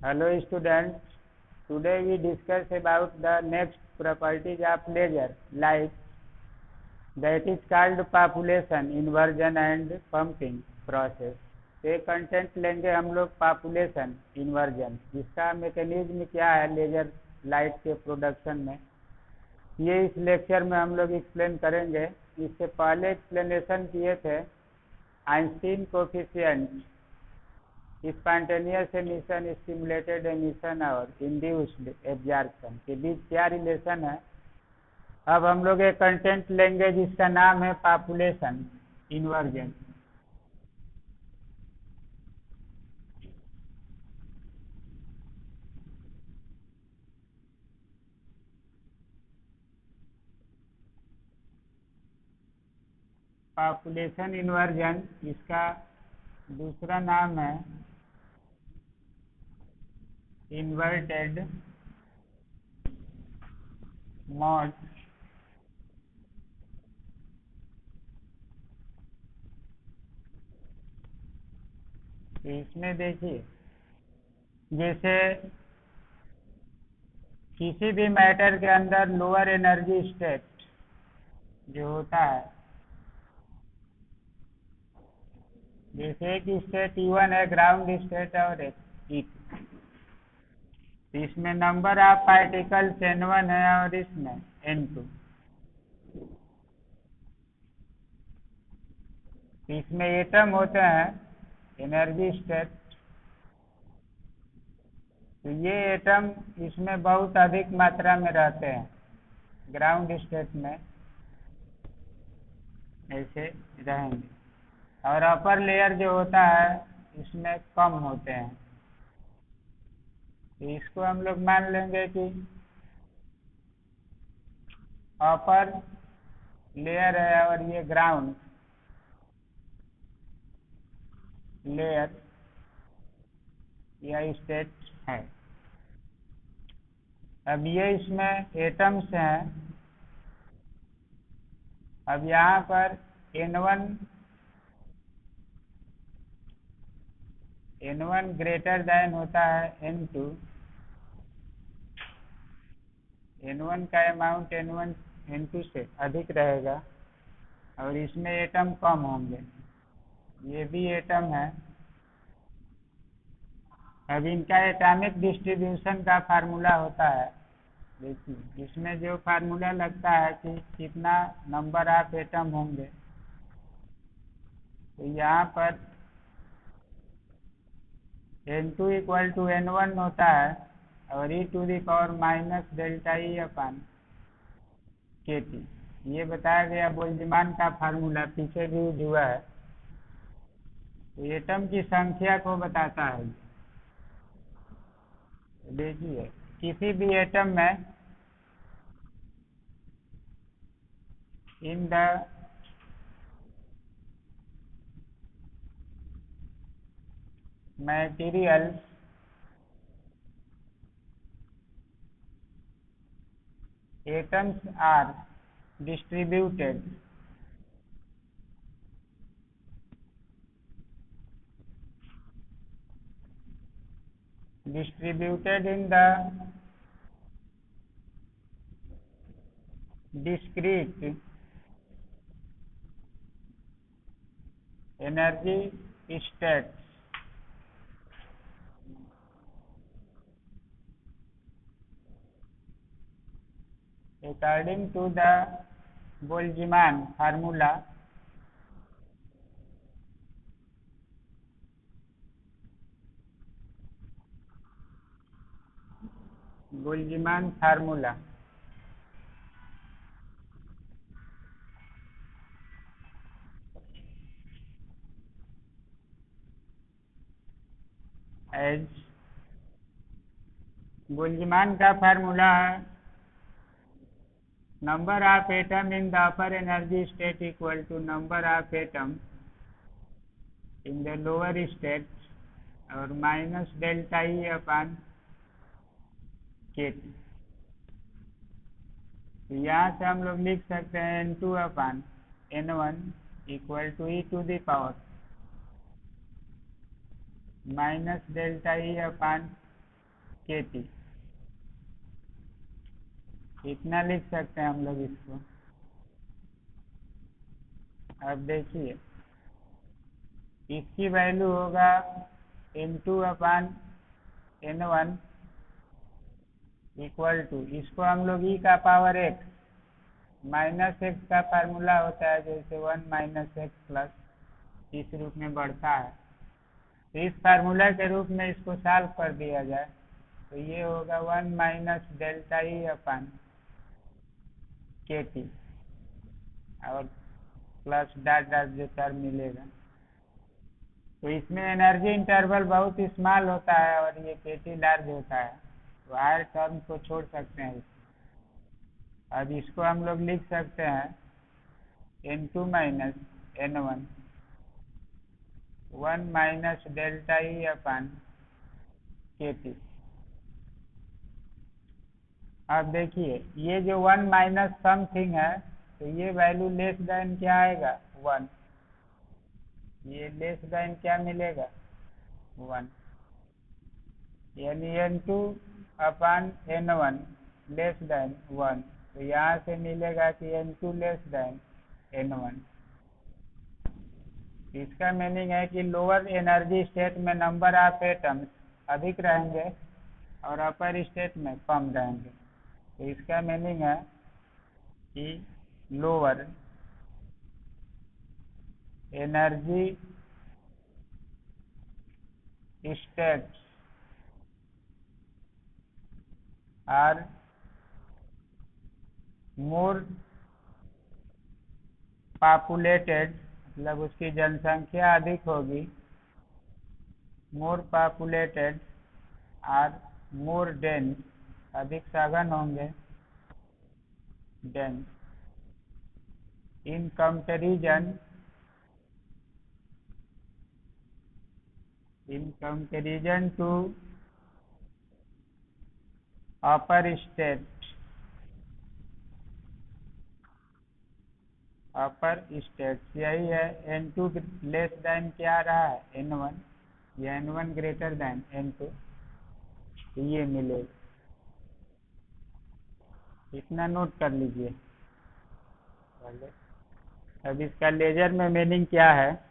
Hello students, today we discuss about the next properties of laser light, that is called population inversion and pumping process। ये content लेंगे हम लोग population inversion, इसका mechanism क्या है laser light के production में, ये इस लेक्चर में हम लोग एक्सप्लेन करेंगे। इससे पहले एक्सप्लेनेशन किए थे Einstein coefficient, spontaneous emission, stimulated emission और इंड्यूस्ड एब्जॉर्प्शन के बीच क्या रिलेशन है। अब हम लोग एक कंटेंट लेंगे जिसका नाम है पॉपुलेशन इन्वर्जन। पॉपुलेशन इन्वर्जन, इसका दूसरा नाम है इन्वर्टेड मोड। तो इसमें देखिए, जैसे किसी भी मैटर के अंदर लोअर एनर्जी स्टेट जो होता है, जैसे एक स्टेट E1 है ग्राउंड स्टेट और एक E2, इसमें नंबर ऑफ पार्टिकल्स N1 है और इसमें N2। इसमें एटम होते हैं एनर्जी स्टेट, तो ये एटम इसमें बहुत अधिक मात्रा में रहते हैं, ग्राउंड स्टेट में ऐसे रहेंगे, और अपर लेयर जो होता है इसमें कम होते हैं। तो इसको हम लोग मान लेंगे कि अपर लेयर है और ये ग्राउंड लेयर या स्टेट है। अब ये इसमें एटम्स हैं। अब यहाँ पर N1 ग्रेटर देन होता है N2। N1 का अमाउंट N2 से अधिक रहेगा और इसमें एटम कम होंगे। ये भी एटम है। अब इनका एटॉमिक डिस्ट्रीब्यूशन का फार्मूला होता है, देखिए इसमें जो फार्मूला लगता है कि कितना नंबर ऑफ एटम होंगे, तो यहाँ पर N2 इक्वल टू N1 होता है और e⁻ delta E upon kT, ये बताया गया बोल्ट्जमान का फार्मूला पीछे भी यूज हुआ है। तो एटम की संख्या को बताता है। देखिए किसी भी एटम में in the materials atoms are distributed in the discrete energy states according to the Boltzmann formula. Boltzmann formula as, Boltzmann का फार्मूला है number of atom in the upper energy state equal to number of atom in the lower state और minus delta E upon kT। तो यहाँ से हम लोग लिख सकते हैं N2 upon N1 equal to e⁻ delta E upon KT। इतना लिख सकते हैं हम लोग इसको। अब देखिए इसकी वैल्यू होगा N2/N1 इक्वल टू, इसको हम लोग e का पावर x, -x का फार्मूला होता है जैसे 1 - x प्लस इस रूप में बढ़ता है, तो इस फार्मूला के रूप में इसको सॉल्व कर दिया जाए तो ये होगा 1 - ΔE/KT और प्लस डॉट डॉट जो टर्म मिलेगा। तो इसमें एनर्जी इंटरवल बहुत स्मॉल होता है और ये KT लार्ज होता है, तो हायर टर्म को छोड़ सकते हैं इसमें। अब इसको हम लोग लिख सकते हैं N2 - N1 1 - ΔE/KT। अब देखिए ये जो 1 माइनस समथिंग है तो ये वैल्यू लेस देन क्या आएगा 1, ये लेस देन क्या मिलेगा 1, यानी N2/N1 लेस देन 1, तो यहाँ से मिलेगा कि N2 लेस देन N1। इसका मीनिंग है कि लोअर एनर्जी स्टेट में नंबर ऑफ एटम्स अधिक रहेंगे और अपर स्टेट में कम रहेंगे। तो इसका मीनिंग है कि lower energy states are more populated, मतलब उसकी जनसंख्या अधिक होगी, more populated are more dense, अधिक सघन होंगे, dense in comparison to upper state यही है। N2 लेस देन क्या आ रहा है N1, या N1 ग्रेटर देन N2, तो ये मिलेगा। इतना नोट कर लीजिए। अब इसका लेजर में मीनिंग क्या है,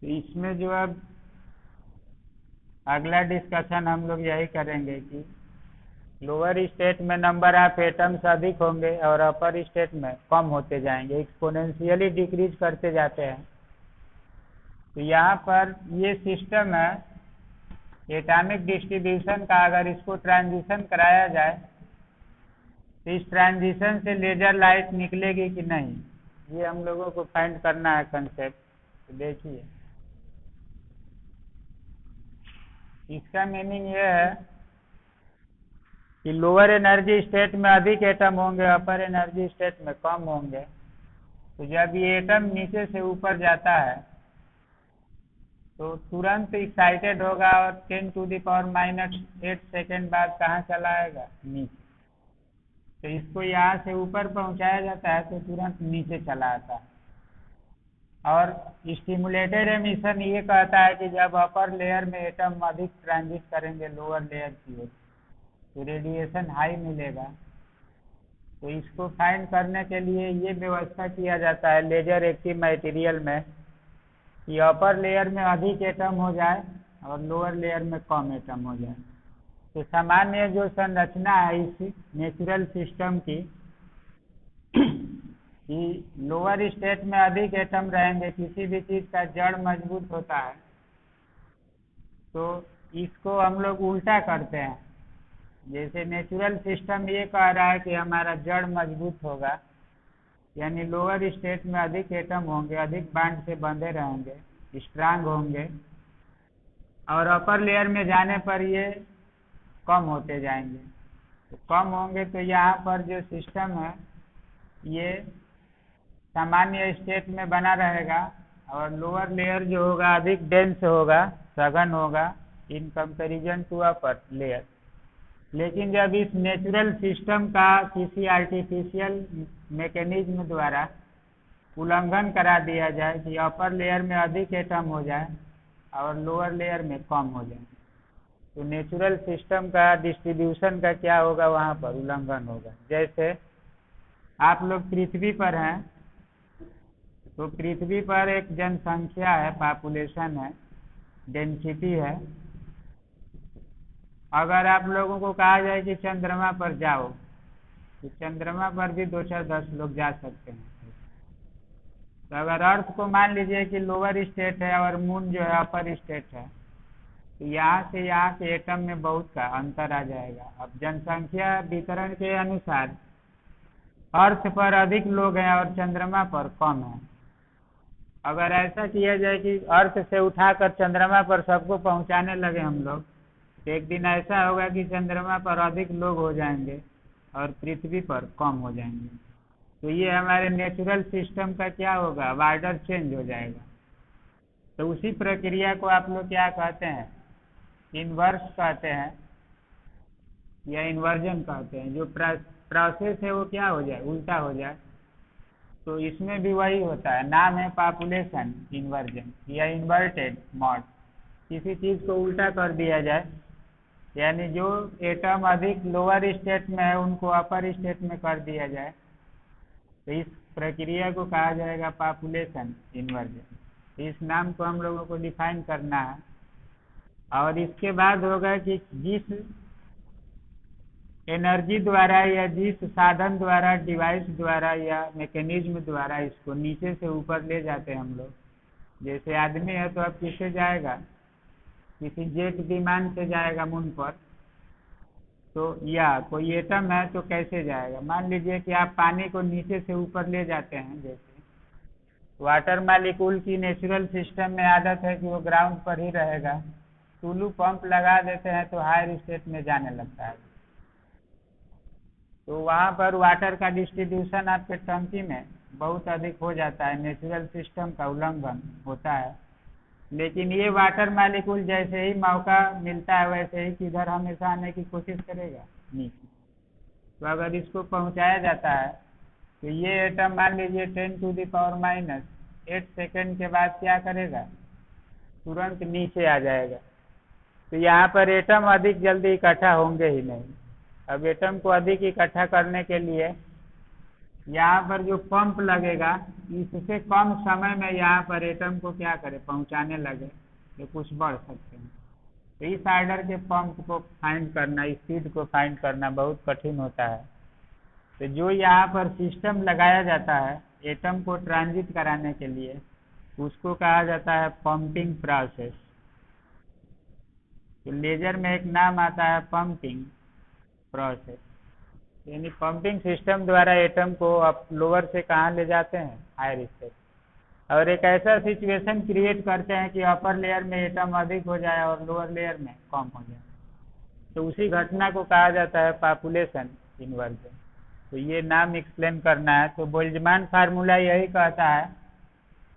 तो इसमें जो अब अगला डिस्कशन हम लोग यही करेंगे कि लोअर स्टेट में नंबर ऑफ एटम्स अधिक होंगे और अपर स्टेट में कम होते जाएंगे, एक्सपोनेंशियली डिक्रीज करते जाते हैं। तो यहाँ पर ये सिस्टम है एटॉमिक डिस्ट्रीब्यूशन का, अगर इसको ट्रांजिशन कराया जाए तो इस ट्रांजिशन से लेजर लाइट निकलेगी कि नहीं, ये हम लोगों को फाइंड करना है कंसेप्ट। तो देखिए इसका मीनिंग ये है कि लोअर एनर्जी स्टेट में अधिक एटम होंगे, अपर एनर्जी स्टेट में कम होंगे। तो जब ये एटम नीचे से ऊपर जाता है तो तुरंत एक्साइटेड होगा और 10⁻⁻8 सेकेंड बाद कहाँ चला आएगा नीचे। तो इसको यहाँ से ऊपर पहुँचाया जाता है तो तुरंत नीचे चला आता है। और स्टिमुलेटेड एमिशन ये कहता है कि जब अपर लेयर में एटम अधिक ट्रांजिट करेंगे लोअर लेयर की ओर तो रेडिएशन हाई मिलेगा। तो इसको फाइंड करने के लिए ये व्यवस्था किया जाता है लेजर एक्टिव मटेरियल में कि अपर लेयर में अधिक एटम हो जाए और लोअर लेयर में कम एटम हो जाए। तो सामान्य जो संरचना है इस नेचुरल सिस्टम की कि लोअर स्टेट में अधिक एटम रहेंगे, किसी भी चीज का जड़ मजबूत होता है तो इसको हम लोग उल्टा करते हैं। जैसे नेचुरल सिस्टम ये कह रहा है कि हमारा जड़ मजबूत होगा, यानी लोअर स्टेट में अधिक एटम होंगे, अधिक बांड से बंधे रहेंगे, स्ट्रांग होंगे, और अपर लेयर में जाने पर ये कम होते जाएंगे। तो कम होंगे तो यहाँ पर जो सिस्टम है ये सामान्य स्टेट में बना रहेगा, और लोअर लेयर जो होगा अधिक डेंस होगा, सघन होगा in comparison to upper layer. लेकिन जब इस नेचुरल सिस्टम का किसी आर्टिफिशियल मैकेनिज्म द्वारा उल्लंघन करा दिया जाए कि अपर लेयर में अधिक एटम हो जाए और लोअर लेयर में कम हो जाए, तो नेचुरल सिस्टम का डिस्ट्रीब्यूशन का क्या होगा, वहाँ पर उल्लंघन होगा। जैसे आप लोग पृथ्वी पर हैं, तो पृथ्वी पर एक जनसंख्या है, पॉपुलेशन है, डेंसिटी है। अगर आप लोगों को कहा जाए कि चंद्रमा पर जाओ, तो चंद्रमा पर भी 2-4-10 लोग जा सकते हैं। तो अगर अर्थ को मान लीजिए कि लोअर स्टेट है और मून जो है अपर स्टेट है, तो यहाँ से यहाँ के एटम में बहुत का अंतर आ जाएगा। अब जनसंख्या वितरण के अनुसार अर्थ पर अधिक लोग हैं और चंद्रमा पर कम है। अगर ऐसा किया जाए कि अर्थ से उठाकर चंद्रमा पर सबको पहुंचाने लगे हम लोग, तो एक दिन ऐसा होगा कि चंद्रमा पर अधिक लोग हो जाएंगे और पृथ्वी पर कम हो जाएंगे। तो ये हमारे नेचुरल सिस्टम का क्या होगा, ऑर्डर चेंज हो जाएगा। तो उसी प्रक्रिया को आप लोग क्या कहते हैं, इन्वर्स कहते हैं या इन्वर्जन कहते हैं। जो प्रोसेस है वो क्या हो जाए, उल्टा हो जाए। तो इसमें भी वही होता है, नाम है पॉपुलेशन इन्वर्जन या इन्वर्टेड मॉड। किसी चीज को उल्टा कर दिया जाए, यानी जो एटम अधिक लोअर स्टेट में है उनको अपर स्टेट में कर दिया जाए, तो इस प्रक्रिया को कहा जाएगा पॉपुलेशन इन्वर्जन। इस नाम को हम लोगों को डिफाइन करना है। और इसके बाद होगा कि जिस एनर्जी द्वारा या जिस साधन द्वारा, डिवाइस द्वारा या मैकेनिज्म द्वारा इसको नीचे से ऊपर ले जाते हैं हम लोग। जैसे आदमी है तो अब किससे जाएगा, किसी जेट विमान से जाएगा मून पर, तो या कोई एटम है तो कैसे जाएगा। मान लीजिए कि आप पानी को नीचे से ऊपर ले जाते हैं, जैसे वाटर मालिक्यूल की नेचुरल सिस्टम में आदत है कि वो ग्राउंड पर ही रहेगा। टूलू पंप लगा देते हैं तो हायर स्टेट में जाने लगता है। तो वहाँ पर वाटर का डिस्ट्रीब्यूशन आपके टंकी में बहुत अधिक हो जाता है, नेचुरल सिस्टम का उल्लंघन होता है। लेकिन ये वाटर मालिक्यूल जैसे ही मौका मिलता है वैसे ही किधर हमेशा आने की कोशिश करेगा, नीचे। तो अगर इसको पहुंचाया जाता है तो ये एटम मान लीजिए 10⁻⁻8 सेकेंड के बाद क्या करेगा, तुरंत नीचे आ जाएगा। तो यहाँ पर एटम अधिक जल्दी इकट्ठा होंगे ही नहीं। अब एटम को अधिक इकट्ठा करने के लिए यहाँ पर जो पंप लगेगा, इससे कम समय में यहाँ पर एटम को क्या करे, पहुँचाने लगे, तो कुछ बढ़ सकते हैं। तो इस ऑर्डर के पंप को फाइंड करना, स्पीड को फाइंड करना बहुत कठिन होता है। तो जो यहाँ पर सिस्टम लगाया जाता है एटम को ट्रांजिट कराने के लिए, उसको कहा जाता है पंपिंग प्रोसेस। तो लेजर में एक नाम आता है पंपिंग प्रोसेस, यानी पंपिंग सिस्टम द्वारा एटम को आप लोअर से कहाँ ले जाते हैं, हायर स्टेट, और एक ऐसा सिचुएशन क्रिएट करते हैं कि अपर लेयर में एटम अधिक हो जाए और लोअर लेयर में कम हो जाए। तो उसी घटना को कहा जाता है पॉपुलेशन इन्वर्जन। तो ये नाम एक्सप्लेन करना है। तो बोल्ट्जमान फार्मूला यही कहता है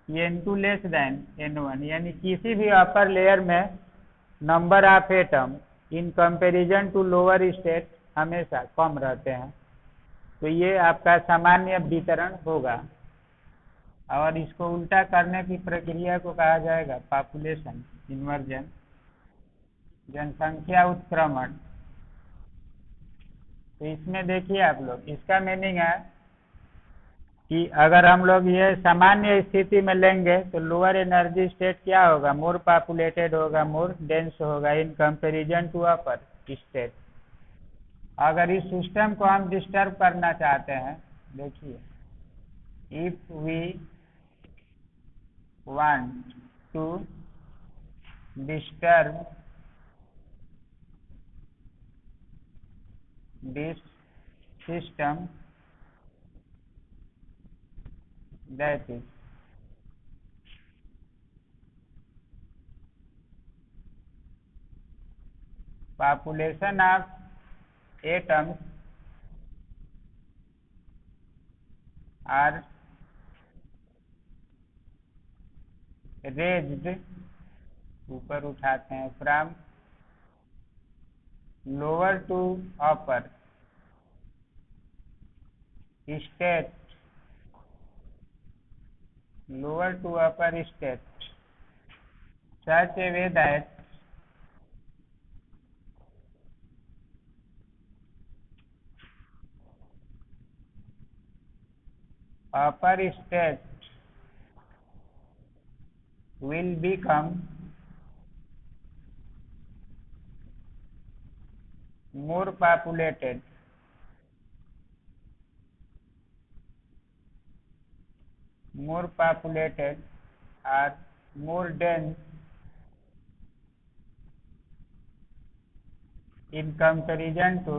कि N2 लेस देन N1, यानी किसी भी अपर लेयर में number of atom in comparison to lower state हमेशा कम रहते हैं। तो ये आपका सामान्य वितरण होगा, और इसको उल्टा करने की प्रक्रिया को कहा जाएगा पॉपुलेशन इन्वर्जन, जनसंख्या उत्क्रमण। तो इसमें देखिए आप लोग, इसका मीनिंग है कि अगर हम लोग ये सामान्य स्थिति में लेंगे तो लोअर एनर्जी स्टेट क्या होगा, मोर पॉपुलेटेड होगा, मोर डेंस होगा in comparison to upper. State. अगर इस सिस्टम को हम डिस्टर्ब करना चाहते हैं, देखिए, if we want to disturb this system, that is population of atoms are raised, ऊपर उठाते हैं, from lower to upper state, lower to upper state, such a way that upper state will become more populated, or more dense in comparison to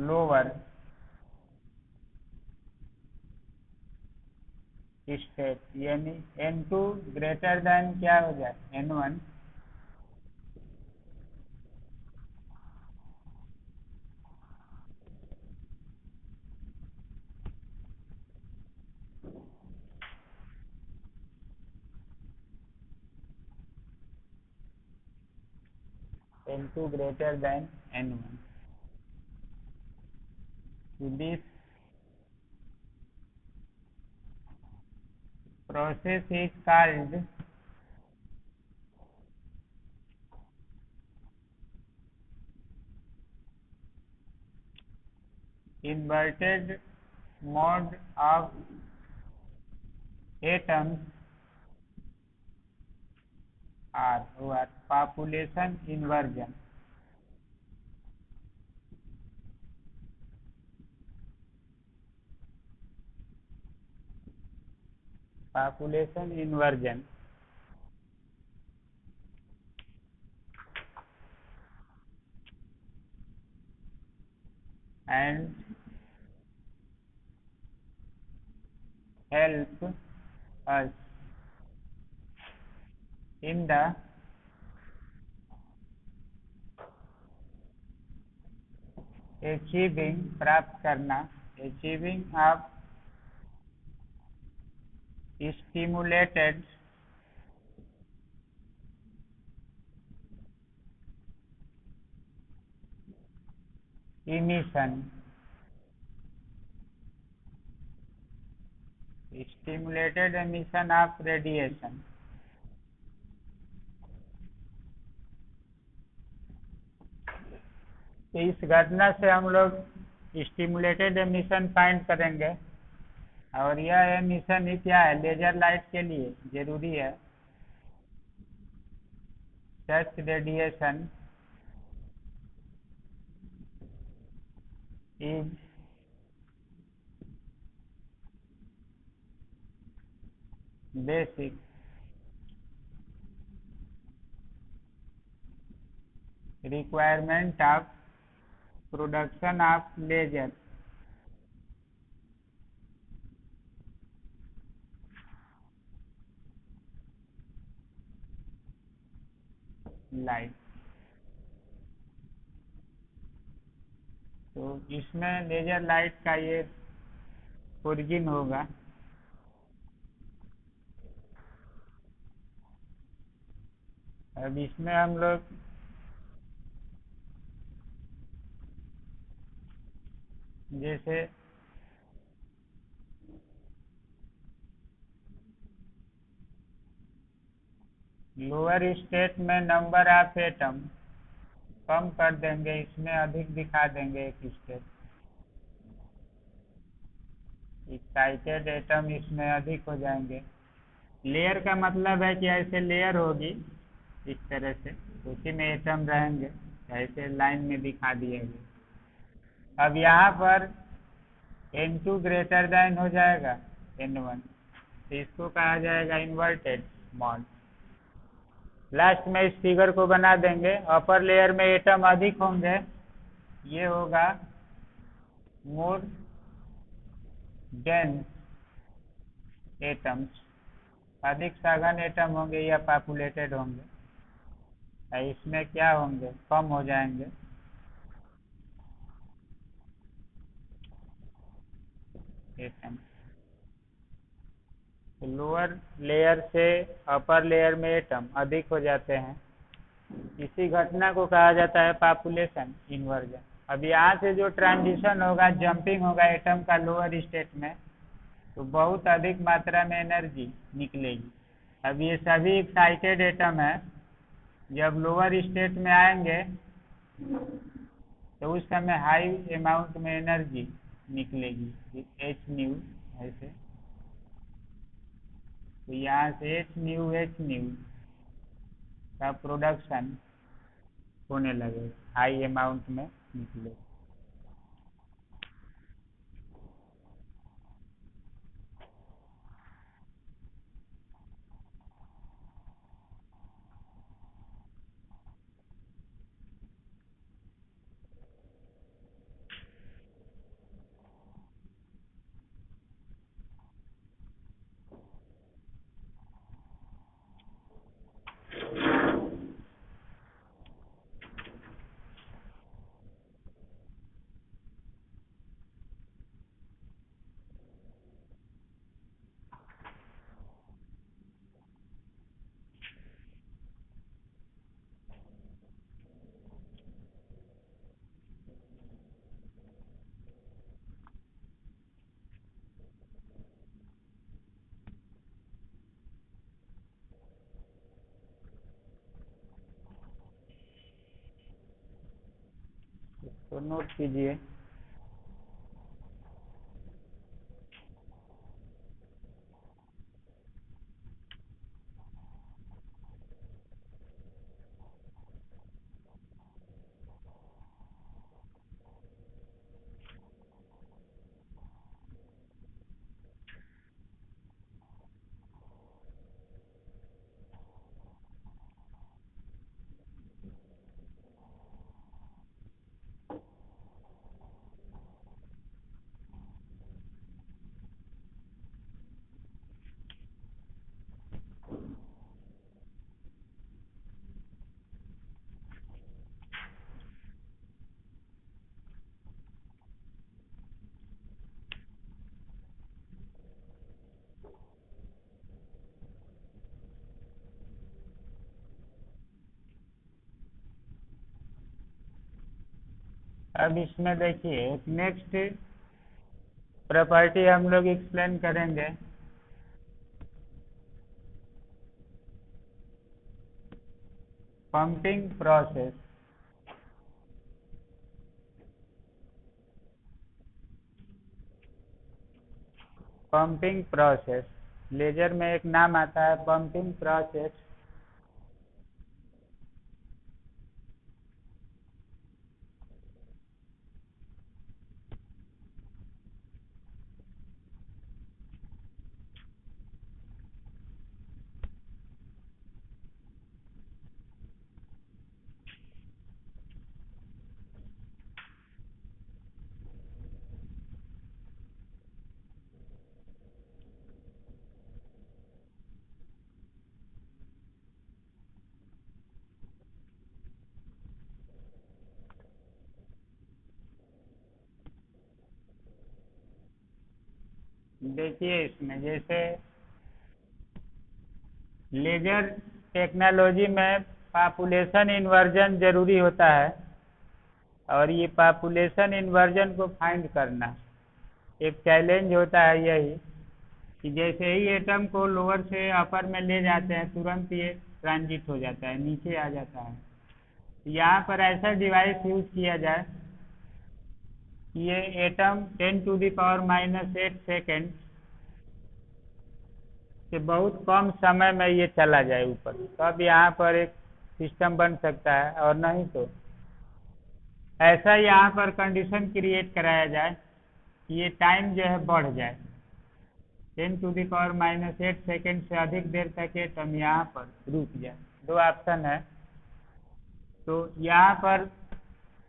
lower state. यानी n2 greater than क्या हो जाए, n1, n2 greater than n1. This process is called inverted mode of atoms, or population inversion. Population inversion and help us in the achieving, प्राप्त करना, achieving of stimulated emission, stimulated emission of radiation. तो इस घटना से हम लोग stimulated emission find करेंगे, और यह एमिशन ही क्या है, लेजर लाइट के लिए जरूरी है। Such radiation is basic requirement of production of laser light। तो इसमें लेजर लाइट का ये ओरिजिन होगा। अब इसमें हम लोग जैसे लोअर स्टेट में नंबर ऑफ एटम कम कर देंगे, इसमें अधिक दिखा देंगे एक स्टेट। एक्साइटेड एटम इसमें अधिक हो जाएंगे। लेयर का मतलब है कि ऐसे लेयर होगी इस तरह से, उसी में एटम रहेंगे, ऐसे लाइन में दिखा दिया गया। अब यहाँ पर N2 ग्रेटर देन हो जाएगा N1, तो इसको कहा जाएगा इन्वर्टेड मॉड। लास्ट में इस फिगर को बना देंगे। अपर लेयर में एटम अधिक होंगे, ये होगा मोर डेंस एटम्स, अधिक सघन एटम होंगे या पॉपुलेटेड होंगे। इसमें क्या होंगे, कम हो जाएंगे। एटम तो लोअर लेयर से अपर लेयर में एटम अधिक हो जाते हैं, इसी घटना को कहा जाता है पॉपुलेशन इन्वर्जन। अब यहाँ से जो ट्रांजिशन होगा, जंपिंग होगा एटम का लोअर स्टेट में, तो बहुत अधिक मात्रा में एनर्जी निकलेगी। अब ये सभी एक्साइटेड एटम है, जब लोअर स्टेट में आएंगे तो उस समय हाई अमाउंट में एनर्जी निकलेगी, एच न्यू ऐसे। तो यहाँ से एच न्यू का प्रोडक्शन होने लगे, हाई अमाउंट में निकले। तो नोट कीजिए। अब इसमें देखिए नेक्स्ट प्रॉपर्टी हम लोग एक्सप्लेन करेंगे, pumping process. Pumping process, laser में एक नाम आता है पंपिंग प्रोसेस। देखिए इसमें जैसे लेजर टेक्नोलॉजी में पॉपुलेशन इन्वर्जन जरूरी होता है, और ये पॉपुलेशन इन्वर्जन को फाइंड करना एक चैलेंज होता है। यही कि जैसे ही एटम को लोअर से अपर में ले जाते हैं, तुरंत ये ट्रांजिट हो जाता है, नीचे आ जाता है। यहाँ पर ऐसा डिवाइस यूज किया जाए ये एटम 10⁻⁻8 सेकेंड से बहुत कम समय में ये चला जाए ऊपर, तब यहाँ पर एक सिस्टम बन सकता है। और नहीं तो ऐसा यहाँ पर कंडीशन क्रिएट कराया जाए कि ये टाइम जो है बढ़ जाए, 10⁻⁻8 सेकेंड से अधिक देर तक एटम यहाँ पर रुक जाए। दो ऑप्शन है। तो यहाँ पर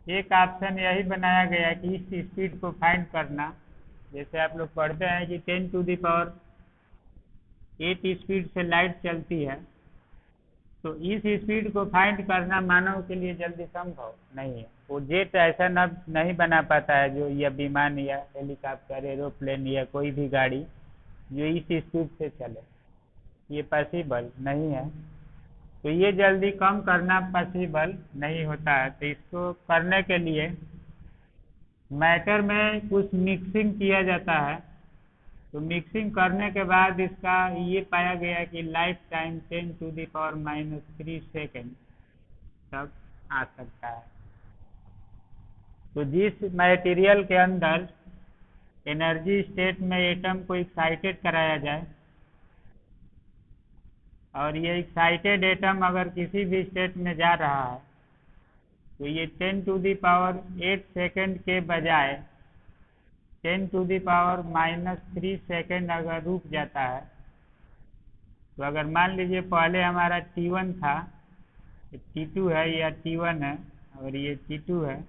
एक ऑप्शन यही बनाया गया कि इस स्पीड को फाइंड करना, जैसे आप लोग पढ़ते हैं कि 10⁸ स्पीड से लाइट चलती है, तो इस स्पीड को फाइंड करना मानव के लिए जल्दी संभव नहीं है। वो जेट ऐसा नहीं बना पाता है जो या विमान या हेलीकॉप्टर, एरोप्लेन या कोई भी गाड़ी जो इस स्पीड से चले, ये पॉसिबल नहीं है। तो ये जल्दी कम करना पॉसिबल नहीं होता है। तो इसको करने के लिए मैटर में कुछ मिक्सिंग किया जाता है। तो मिक्सिंग करने के बाद इसका ये पाया गया कि लाइफ टाइम 10⁻³ सेकेंड तक आ सकता है। तो जिस मटेरियल के अंदर एनर्जी स्टेट में एटम को एक्साइटेड कराया जाए, और ये एक्साइटेड एटम अगर किसी भी स्टेट में जा रहा है, तो ये 10⁻8 सेकेंड के बजाय 10⁻³ सेकेंड अगर रुक जाता है, तो अगर मान लीजिए पहले हमारा T1 था, T2 है या T1 है और ये T2 है,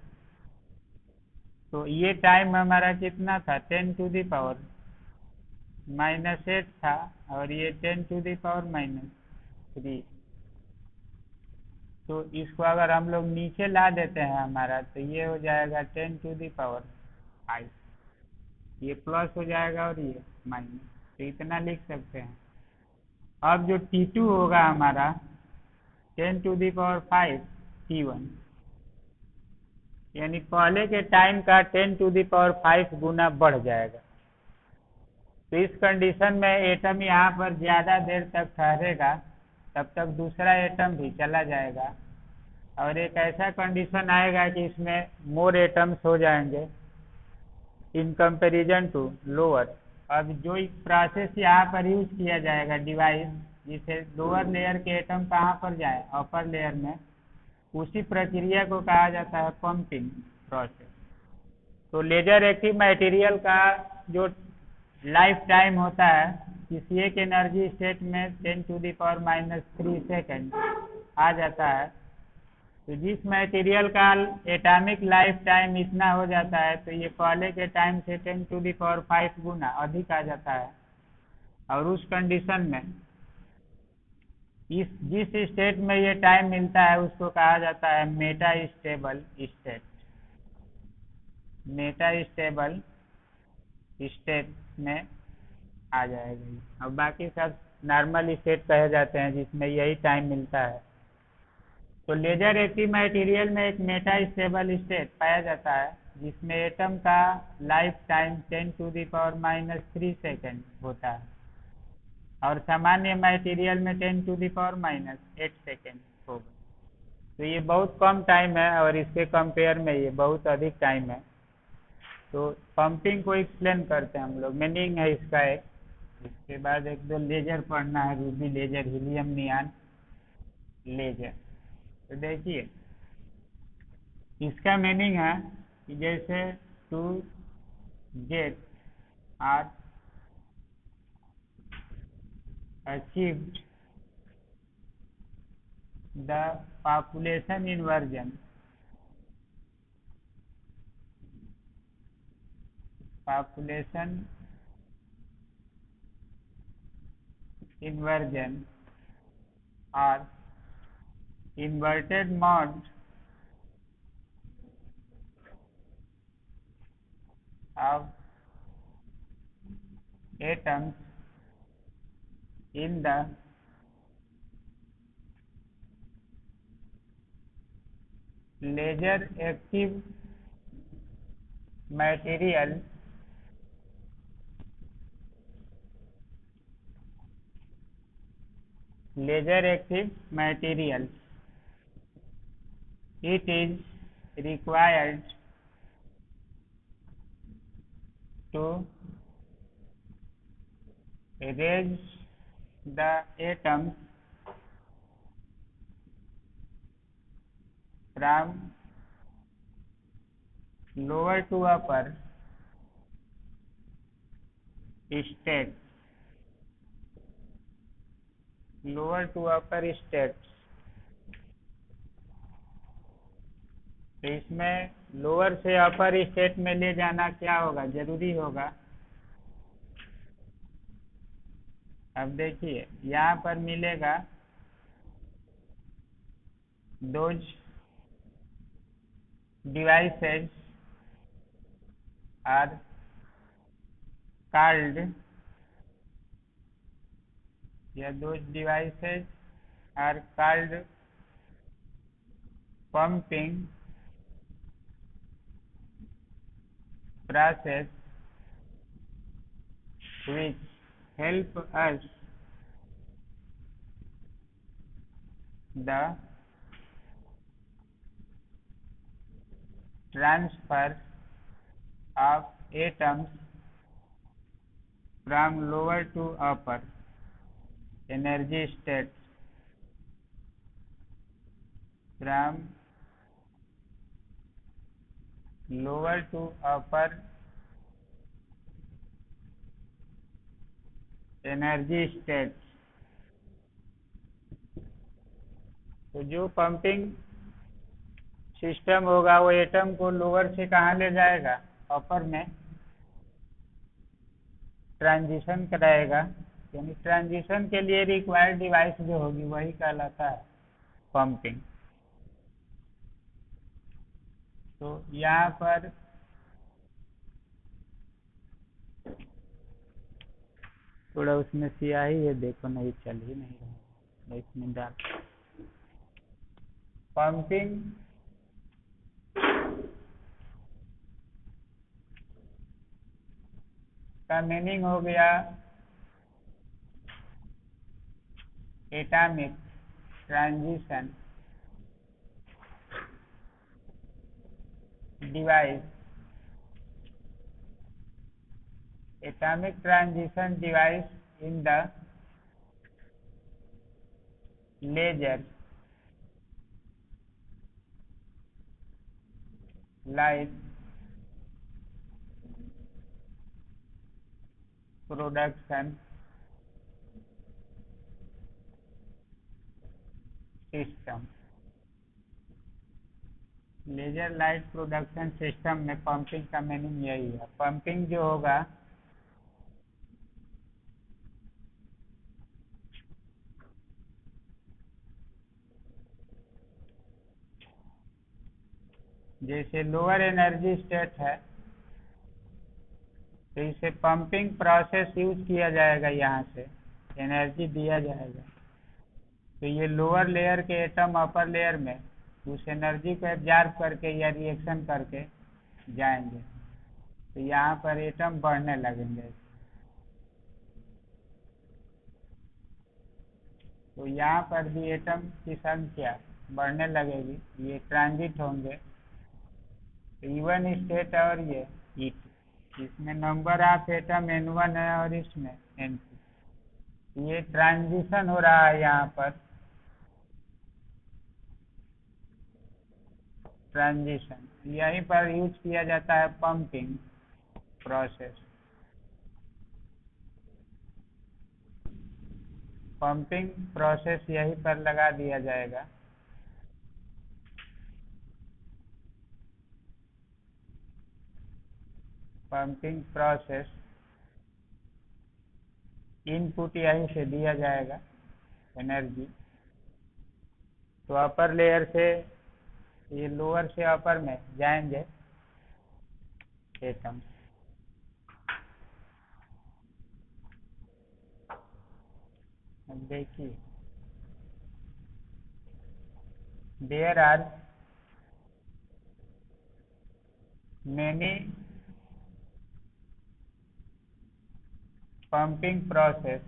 तो ये टाइम हमारा कितना था, 10⁻⁻8 था और ये 10⁻⁻3। तो इसको अगर हम लोग नीचे ला देते हैं हमारा, तो ये हो जाएगा 10⁵, ये प्लस हो जाएगा और ये माइनस, तो इतना लिख सकते हैं। अब जो T2 होगा हमारा 10⁵ T1, यानी पहले के टाइम का 10⁵ गुना बढ़ जाएगा। तो इस कंडीशन में एटम यहाँ पर ज़्यादा देर तक ठहरेगा, तब तक दूसरा एटम भी चला जाएगा, और एक ऐसा कंडीशन आएगा कि इसमें मोर एटम्स हो जाएंगे इन कंपैरिजन टू लोअर। अब जो प्रोसेस यहाँ पर यूज किया जाएगा डिवाइस, जिसे लोअर लेयर के एटम कहाँ पर जाए, अपर लेयर में, उसी प्रक्रिया को कहा जाता है पंपिंग प्रोसेस। तो लेजर एक्टिव मटेरियल का जो लाइफ टाइम होता है किसी एक एनर्जी स्टेट में 10⁻³ सेकेंड आ जाता है। तो जिस मटेरियल का एटॉमिक लाइफ टाइम इतना हो जाता है, तो ये पहले के टाइम से 10⁵ गुना अधिक आ जाता है। और उस कंडीशन में जिस स्टेट में ये टाइम मिलता है उसको कहा जाता है Meta stable state. Meta stable state में आ जाएगा। अब बाकी सब नॉर्मल स्टेट कहे जाते हैं जिसमें यही टाइम मिलता है। तो लेजर एक्टिव मटेरियल में एक मेटा स्टेबल स्टेट पाया जाता है जिसमें एटम का लाइफ टाइम 10⁻³ सेकेंड होता है, और सामान्य मटेरियल में 10⁻⁻8 सेकेंड होगा। तो ये बहुत कम टाइम है और इसके कंपेयर में ये बहुत अधिक टाइम है। तो पंपिंग को एक्सप्लेन करते हैं हम लोग, मीनिंग है इसका एक। इसके बाद एक दो लेजर पढ़ना है, ruby laser, helium neon laser. तो देखिए इसका मीनिंग है कि जैसे to get or achieved the population inversion, population inversion or inverted mode of atoms in the laser active material it is required to raise the atoms from lower to upper states, lower to upper states। तो इसमें lower से अपर state में ले जाना क्या होगा, जरूरी होगा। अब देखिए यहाँ पर मिलेगा दोज डिवाइसेज आर कॉल्ड, या those devices are called pumping process which help us the transfer of atoms from lower to upper energy states, from lower to upper energy state. तो जो पंपिंग सिस्टम होगा वो atom को lower से कहाँ ले जाएगा, अपर में ट्रांजिशन कराएगा, यानी ट्रांजिशन के लिए रिक्वायर्ड डिवाइस जो होगी वही कहलाता है पंपिंग। तो यहाँ पर थोड़ा उसमें स्याही है, देखो नहीं चल ही नहीं रहा, इसमें डाल पंपिंग का मीनिंग हो गया atomic transition device, atomic transition device in the laser light production system। Laser light production system में पंपिंग का मीनिंग यही है। पंपिंग जो होगा जैसे लोअर एनर्जी स्टेट है तो इसे पंपिंग प्रोसेस यूज किया जाएगा, यहाँ से एनर्जी दिया जाएगा। तो ये लोअर लेयर के एटम अपर लेयर में उस एनर्जी को एब्जॉर्ब करके या रिएक्शन करके जाएंगे, तो यहाँ पर एटम बढ़ने लगेंगे। तो यहाँ पर भी एटम की संख्या बढ़ने लगेगी, ये ट्रांजिट होंगे E1 स्टेट और ये E2। इसमें नंबर ऑफ एटम N1 है और इसमें N2। ये ट्रांजिशन हो रहा है यहाँ पर, ट्रांजिशन यहीं पर यूज किया जाता है पंपिंग प्रोसेस। पंपिंग प्रोसेस यहीं पर लगा दिया जाएगा। पंपिंग प्रोसेस इनपुट यहीं से दिया जाएगा एनर्जी। तो अपर लेयर से ये लोअर से अपर में जाएंगे एटम। अब देखिए there are many pumping process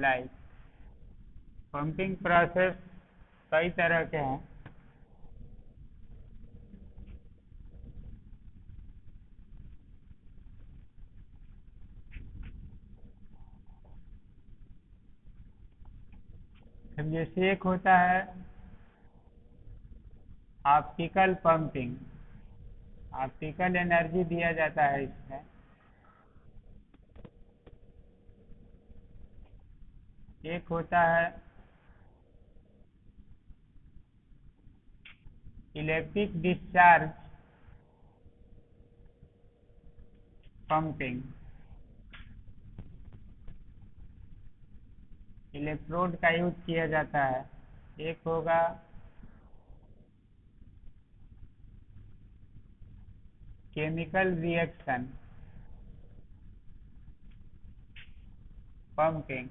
like pumping process कई तरह के हैं। अब जैसे एक होता है ऑप्टिकल पंपिंग, ऑप्टिकल एनर्जी दिया जाता है इसमें। एक होता है इलेक्ट्रिक डिस्चार्ज पंपिंग, इलेक्ट्रोड का यूज किया जाता है। एक होगा केमिकल रिएक्शन पंपिंग,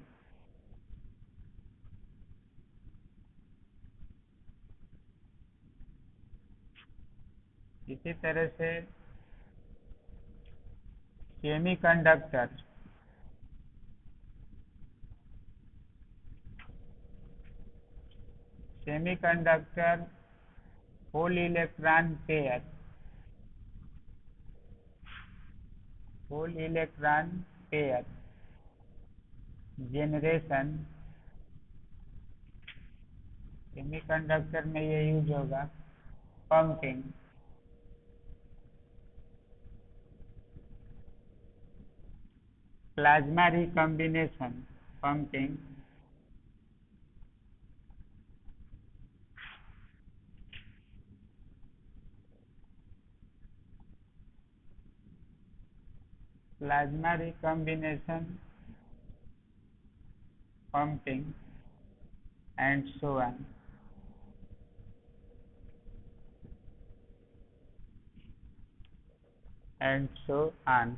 इसी तरह से semiconductor, semiconductor hole electron pair, hole electron pair generation, semiconductor में ये यूज होगा। Pumping, plasma recombination pumping, plasma recombination pumping and so on। and so on।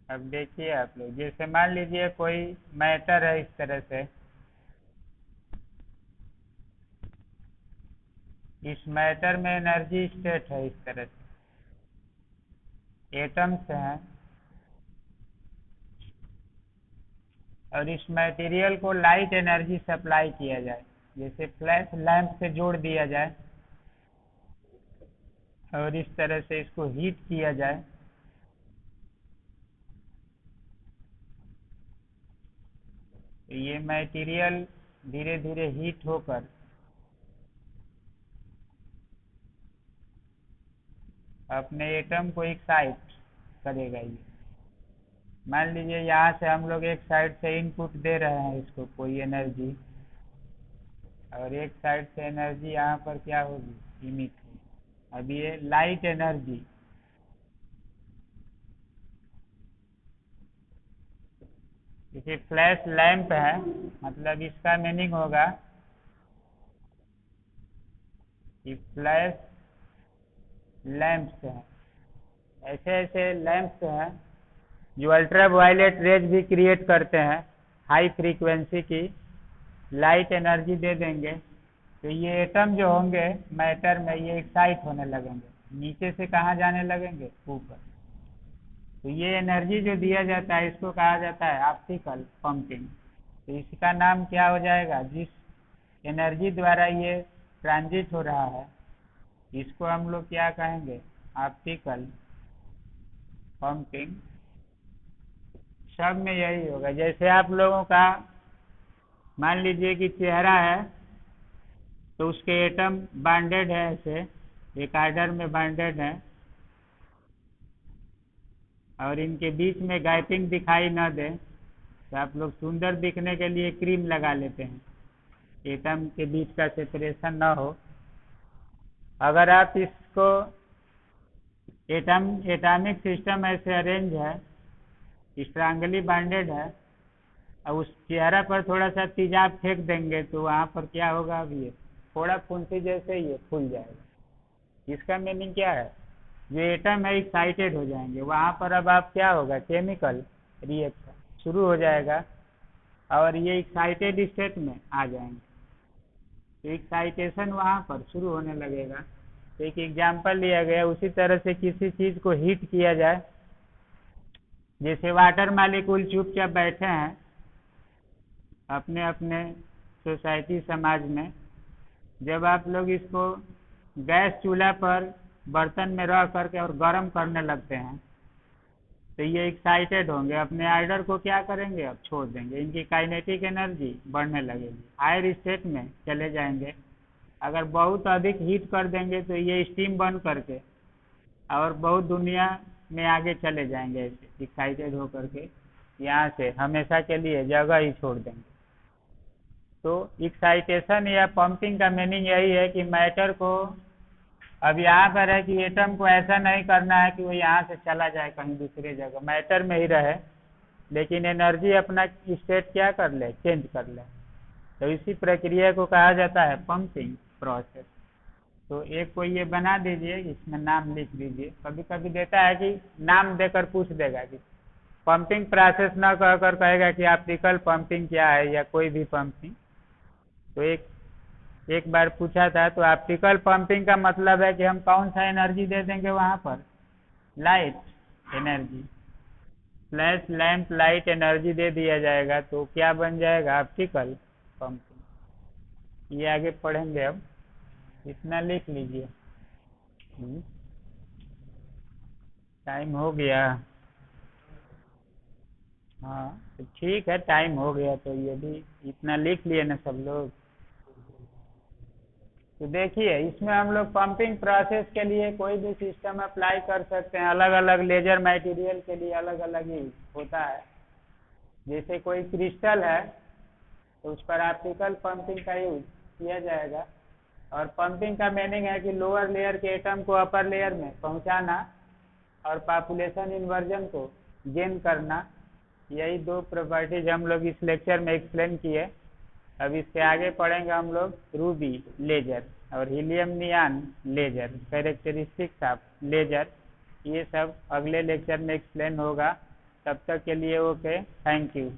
अब देखिए आप लोग, जैसे मान लीजिए कोई मैटर है इस तरह से, इस मैटर में एनर्जी स्टेट है इस तरह से, एटम्स हैं, और इस मटेरियल को लाइट एनर्जी सप्लाई किया जाए, जैसे फ्लैश लैंप से जोड़ दिया जाए और इस तरह से इसको हीट किया जाए, तो ये मटेरियल धीरे धीरे हीट होकर अपने एटम को एक्साइट करेगा। ये मान लीजिए यहाँ से हम लोग एक साइड से इनपुट दे रहे हैं इसको कोई एनर्जी, और एक साइड से एनर्जी यहाँ पर क्या होगी, इमिट होगी। अब ये लाइट एनर्जी, जैसे फ्लैश लैंप है, मतलब इसका मीनिंग होगा कि फ्लैश लैंप्स हैं, ऐसे ऐसे लैंप्स हैं जो अल्ट्रा वायलेट रेज भी क्रिएट करते हैं, हाई फ्रीक्वेंसी की लाइट एनर्जी दे देंगे, तो ये एटम जो होंगे मैटर में ये एक्साइट होने लगेंगे, नीचे से कहाँ जाने लगेंगे, ऊपर। तो ये एनर्जी जो दिया जाता है इसको कहा जाता है ऑप्टिकल पंपिंग। तो इसका नाम क्या हो जाएगा, जिस एनर्जी द्वारा ये ट्रांजिट हो रहा है इसको हम लोग क्या कहेंगे, ऑप्टिकल पंपिंग। सब में यही होगा। जैसे आप लोगों का मान लीजिए कि चेहरा है, तो उसके एटम बाउंडेड है, ऐसे एक आर्डर में बाउंडेड है, और इनके बीच में गैपिंग दिखाई न दे, तो आप लोग सुंदर दिखने के लिए क्रीम लगा लेते हैं, एटम के बीच का सेपरेशन न हो। अगर आप इसको एटॉमिक सिस्टम ऐसे अरेंज है, स्ट्रांगली बाउंडेड है, अब उस चेहरा पर थोड़ा सा तेजाब फेंक देंगे तो वहाँ पर क्या होगा, अब ये थोड़ा फुंसी जैसे ये फूल जाएगा। इसका मीनिंग क्या है, जो एटम है एक्साइटेड हो जाएंगे, वहाँ पर अब आप क्या होगा, केमिकल रिएक्शन शुरू हो जाएगा, और ये एक्साइटेड स्टेट में आ जाएंगे, तो एक्साइटेशन वहाँ पर शुरू होने लगेगा। तो एक एग्जाम्पल लिया गया, उसी तरह से किसी चीज़ को हीट किया जाए, जैसे वाटर मालिक्यूल चुपचाप बैठे हैं अपने अपने सोसाइटी समाज में, जब आप लोग इसको गैस चूल्हा पर बर्तन में रह करके और गर्म करने लगते हैं तो ये एक्साइटेड होंगे, अपने आर्डर को क्या करेंगे, अब छोड़ देंगे, इनकी काइनेटिक एनर्जी बढ़ने लगेगी, हायर स्टेट में चले जाएंगे। अगर बहुत अधिक हीट कर देंगे तो ये स्टीम बन करके और बहुत दुनिया में आगे चले जाएंगे, ऐसे एक्साइटेड होकर के यहाँ से हमेशा के लिए जगह ही छोड़ देंगे। तो एक्साइटेशन या पंपिंग का मीनिंग यही है कि मैटर को, अब यहाँ पर है कि एटम को ऐसा नहीं करना है कि वो यहाँ से चला जाए कहीं दूसरे जगह, मैटर में ही रहे, लेकिन एनर्जी अपना स्टेट क्या कर ले, चेंज कर ले। तो इसी प्रक्रिया को कहा जाता है पंपिंग प्रोसेस। तो एक कोई ये बना दीजिए, इसमें नाम लिख दीजिए। कभी कभी देता है कि नाम देकर पूछ देगा कि पंपिंग प्रोसेस न कहकर कहेगा कि ऑप्टिकल पंपिंग क्या है या कोई भी पंपिंग। तो एक बार पूछा था, तो ऑप्टिकल पंपिंग का मतलब है कि हम कौन सा एनर्जी दे देंगे वहाँ पर, light energy, flash lamp light energy दे दिया जाएगा, तो क्या बन जाएगा, ऑप्टिकल पंपिंग। ये आगे पढ़ेंगे, अब इतना लिख लीजिए। टाइम हो गया, हाँ तो ठीक है, टाइम हो गया, तो ये भी इतना लिख लिए ना सब लोग। तो देखिए, इसमें हम लोग पंपिंग प्रोसेस के लिए कोई भी सिस्टम अप्लाई कर सकते हैं, अलग अलग लेजर मटेरियल के लिए अलग अलग ही होता है। जैसे कोई क्रिस्टल है तो उस पर ऑप्टिकल पंपिंग का यूज किया जाएगा। और पंपिंग का मीनिंग है कि लोअर लेयर के एटम को अपर लेयर में पहुंचाना और पॉपुलेशन इन्वर्जन को गेन करना। यही दो प्रॉपर्टीज हम लोग इस लेक्चर में एक्सप्लेन किए। अब इससे आगे पढ़ेंगे हम लोग रूबी लेजर और helium neon laser, characteristics of laser. ये सब अगले लेक्चर में एक्सप्लेन होगा। तब तक के लिए ओके, थैंक यू।